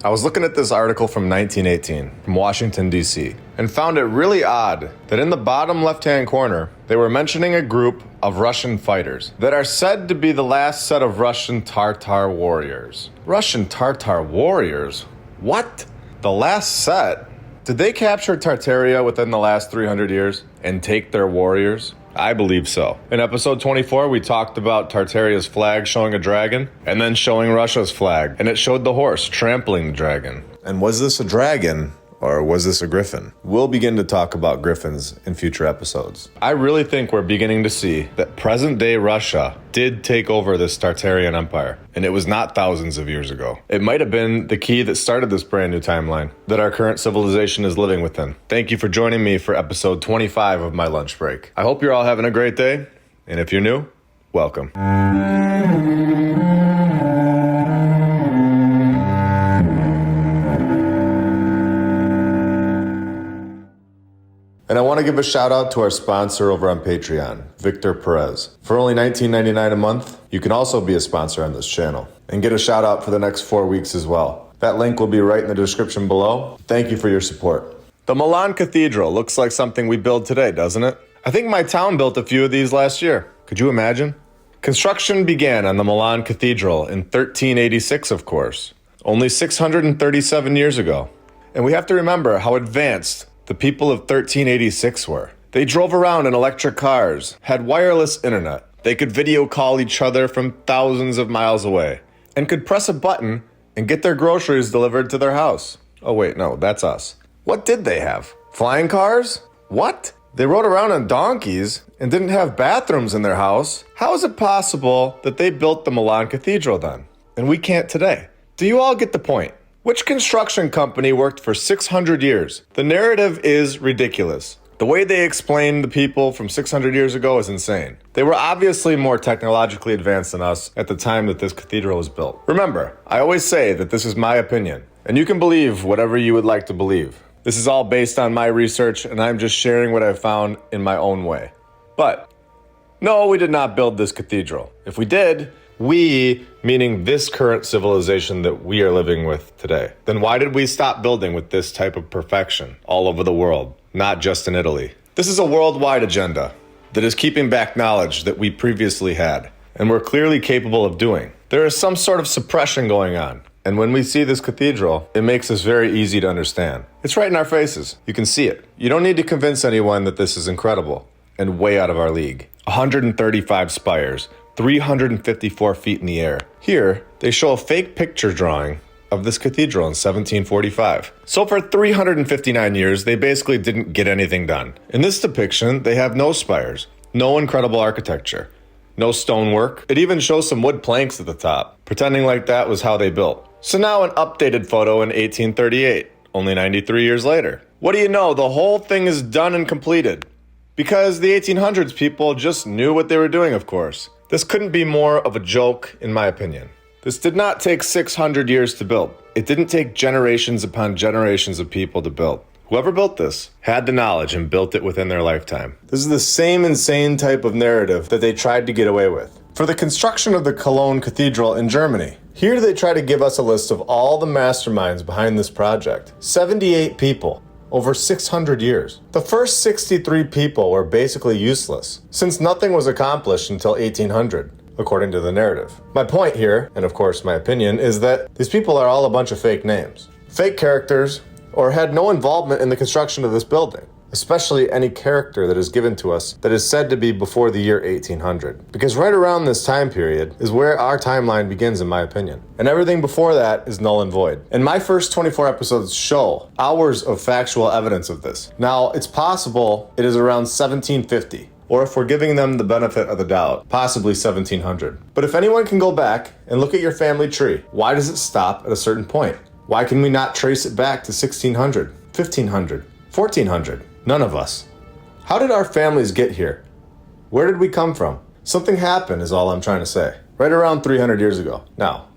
I was looking at this article from 1918 from Washington, D.C., and found it really odd that in the bottom left-hand corner, they were mentioning a group of Russian fighters that are said to be the last set of Russian Tartar warriors. Russian Tartar warriors? What? The last set? Did they capture Tartaria within the last 300 years and take their warriors? I believe so. In episode 24, we talked about Tartaria's flag showing a dragon, and then showing Russia's flag, and it showed the horse trampling the dragon. And was this a dragon, or was this a griffin? We'll begin to talk about griffins in future episodes. I really think we're beginning to see that present-day Russia did take over this Tartarian Empire, and it was not thousands of years ago. It might have been the key that started this brand new timeline that our current civilization is living within. Thank you for joining me for episode 25 of my lunch break. I hope you're all having a great day, and if you're new, welcome. And I want to give a shout out to our sponsor over on Patreon, Victor Perez. For only $19.99 a month, you can also be a sponsor on this channel and get a shout out for the next 4 weeks as well. That link will be right in the description below. Thank you for your support. The Milan Cathedral looks like something we build today, doesn't it? I think my town built a few of these last year. Could you imagine? Construction began on the Milan Cathedral in 1386, of course, only 637 years ago. And we have to remember how advanced the people of 1386 were. They drove around in electric cars, had wireless internet. They could video call each other from thousands of miles away, and could press a button and get their groceries delivered to their house. Oh wait, no, that's us. What did they have? Flying cars? What? They rode around on donkeys and didn't have bathrooms in their house? How is it possible that they built the Milan Cathedral then, and we can't today? Do you all get the point? Which construction company worked for 600 years? The narrative is ridiculous. The way they explain the people from 600 years ago is insane. They were obviously more technologically advanced than us at the time that this cathedral was built. Remember, I always say that this is my opinion, and you can believe whatever you would like to believe. This is all based on my research, and I'm just sharing what I've found in my own way. But, no, we did not build this cathedral. If we did, we, meaning this current civilization that we are living with today, then why did we stop building with this type of perfection all over the world, not just in Italy? This is a worldwide agenda that is keeping back knowledge that we previously had, and we're clearly capable of doing. There is some sort of suppression going on, and when we see this cathedral, it makes this very easy to understand. It's right in our faces. You can see it. You don't need to convince anyone that this is incredible and way out of our league. 135 spires, 354 feet in the air. Here, they show a fake picture drawing of this cathedral in 1745. So for 359 years, they basically didn't get anything done. In this depiction, they have no spires, no incredible architecture, no stonework. It even shows some wood planks at the top, pretending like that was how they built. So now an updated photo in 1838, only 93 years later. What do you know? The whole thing is done and completed. Because the 1800s people just knew what they were doing, of course. This couldn't be more of a joke, in my opinion. This did not take 600 years to build. It didn't take generations upon generations of people to build. Whoever built this had the knowledge and built it within their lifetime. This is the same insane type of narrative that they tried to get away with for the construction of the Cologne Cathedral in Germany. Here they try to give us a list of all the masterminds behind this project. 78 people. Over 600 years. The first 63 people were basically useless, since nothing was accomplished until 1800, according to the narrative. My point here, and of course my opinion, is that these people are all a bunch of fake names. Fake characters, or had no involvement in the construction of this building, especially any character that is given to us that is said to be before the year 1800. Because right around this time period is where our timeline begins, in my opinion. And everything before that is null and void. And my first 24 episodes show hours of factual evidence of this. Now, it's possible it is around 1750, or if we're giving them the benefit of the doubt, possibly 1700. But if anyone can go back and look at your family tree, why does it stop at a certain point? Why can we not trace it back to 1600, 1500, 1400? None of us. How did our families get here? Where did we come from? Something happened is all I'm trying to say. Right around 300 years ago. Now,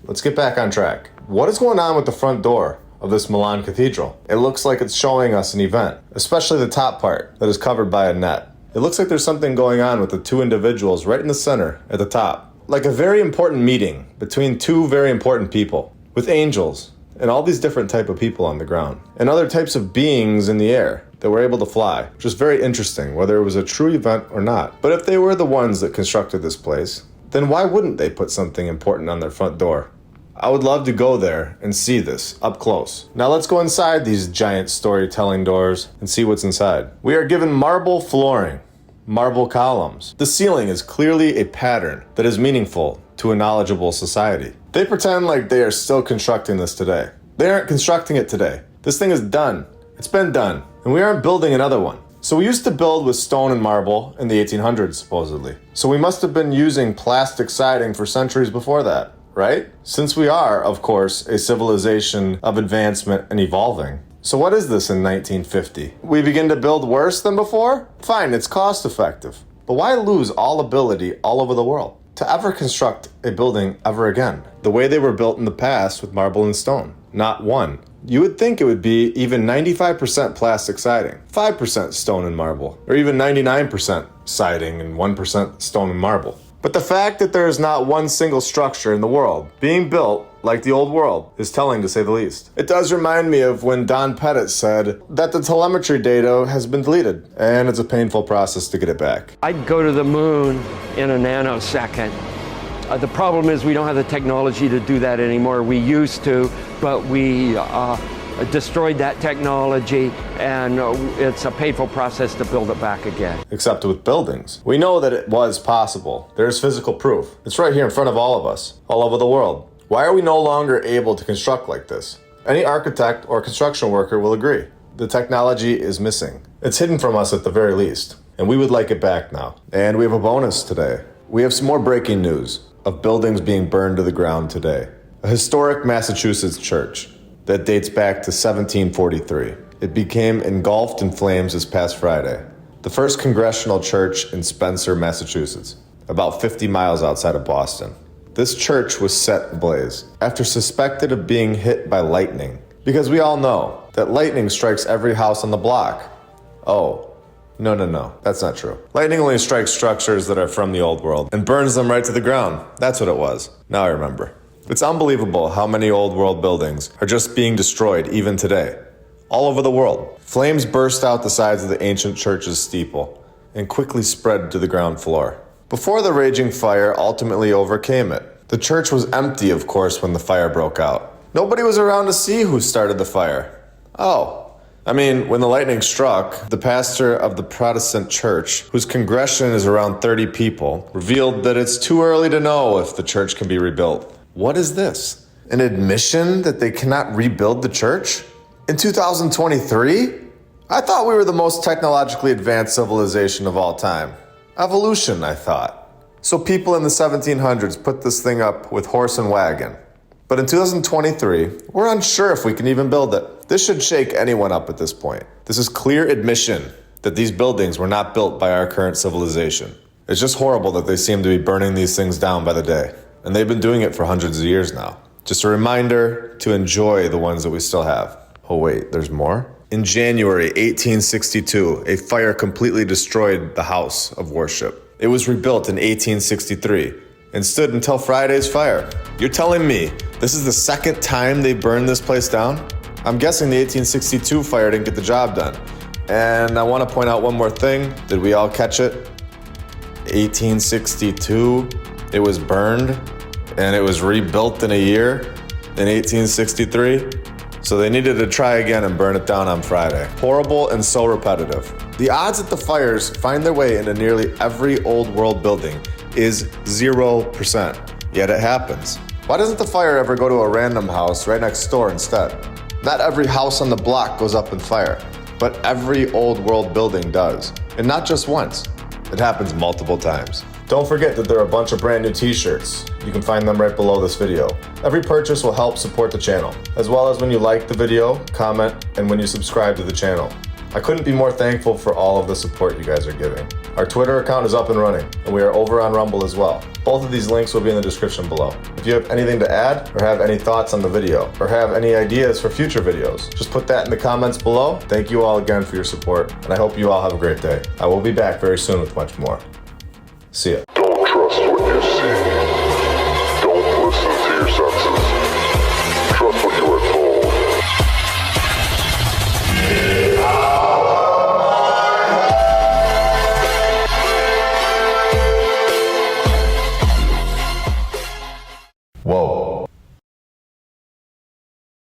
let's get back on track. What is going on with the front door of this Milan Cathedral? It looks like it's showing us an event, especially the top part that is covered by a net. It looks like there's something going on with the two individuals right in the center at the top. Like a very important meeting between two very important people, with angels and all these different type of people on the ground, and other types of beings in the air that were able to fly, which is very interesting, whether it was a true event or not. But if they were the ones that constructed this place, then why wouldn't they put something important on their front door? I would love to go there and see this up close. Now let's go inside these giant storytelling doors and see what's inside. We are given marble flooring, marble columns. The ceiling is clearly a pattern that is meaningful to a knowledgeable society. They pretend like they are still constructing this today. They aren't constructing it today. This thing is done. It's been done. And we aren't building another one. So we used to build with stone and marble in the 1800s, supposedly. So we must have been using plastic siding for centuries before that, right? Since we are, of course, a civilization of advancement and evolving. So what is this in 1950? We begin to build worse than before? Fine, it's cost effective. But why lose all ability all over the world to ever construct a building ever again, the way they were built in the past with marble and stone? Not one. You would think it would be even 95% plastic siding, 5% stone and marble, or even 99% siding and 1% stone and marble. But the fact that there is not one single structure in the world being built like the old world is telling, to say the least. It does remind me of when Don Pettit said that the telemetry data has been deleted, and it's a painful process to get it back. I'd go to the moon in a nanosecond. The problem is we don't have the technology to do that anymore. We used to, but we destroyed that technology, and it's a painful process to build it back again. Except with buildings. We know that it was possible. There's physical proof. It's right here in front of all of us, all over the world. Why are we no longer able to construct like this? Any architect or construction worker will agree. The technology is missing. It's hidden from us at the very least, and we would like it back now. And we have a bonus today. We have some more breaking news of buildings being burned to the ground today. A historic Massachusetts church that dates back to 1743. It became engulfed in flames this past Friday. The first congregational church in Spencer, Massachusetts, about 50 miles outside of Boston. This church was set ablaze after suspected of being hit by lightning, because we all know that lightning strikes every house on the block. Oh, no, that's not true. Lightning only strikes structures that are from the old world and burns them right to the ground. That's what it was. Now I remember. It's unbelievable how many old world buildings are just being destroyed even today, all over the world. Flames burst out the sides of the ancient church's steeple and quickly spread to the ground floor. Before the raging fire ultimately overcame it, the church was empty, of course, when the fire broke out. Nobody was around to see who started the fire. When the lightning struck, the pastor of the Protestant church, whose congregation is around 30 people, revealed that it's too early to know if the church can be rebuilt. What is this? An admission that they cannot rebuild the church? In 2023? I thought we were the most technologically advanced civilization of all time. Evolution, I thought. So people in the 1700s put this thing up with horse and wagon. But in 2023, we're unsure if we can even build it. This should shake anyone up at this point. This is clear admission that these buildings were not built by our current civilization. It's just horrible that they seem to be burning these things down by the day. And they've been doing it for hundreds of years now. Just a reminder to enjoy the ones that we still have. Oh wait, there's more? In January 1862, a fire completely destroyed the house of worship. It was rebuilt in 1863 and stood until Friday's fire. You're telling me this is the second time they burned this place down? I'm guessing the 1862 fire didn't get the job done. And I want to point out one more thing. Did we all catch it? 1862, it was burned, and it was rebuilt in a year in 1863. So they needed to try again and burn it down on Friday. Horrible and so repetitive. The odds that the fires find their way into nearly every old world building is 0%. Yet it happens. Why doesn't the fire ever go to a random house right next door instead? Not every house on the block goes up in fire, but every old world building does. And not just once. It happens multiple times. Don't forget that there are a bunch of brand new t-shirts. You can find them right below this video. Every purchase will help support the channel, as well as when you like the video, comment, and when you subscribe to the channel. I couldn't be more thankful for all of the support you guys are giving. Our Twitter account is up and running, and we are over on Rumble as well. Both of these links will be in the description below. If you have anything to add, or have any thoughts on the video, or have any ideas for future videos, just put that in the comments below. Thank you all again for your support, and I hope you all have a great day. I will be back very soon with much more. See ya.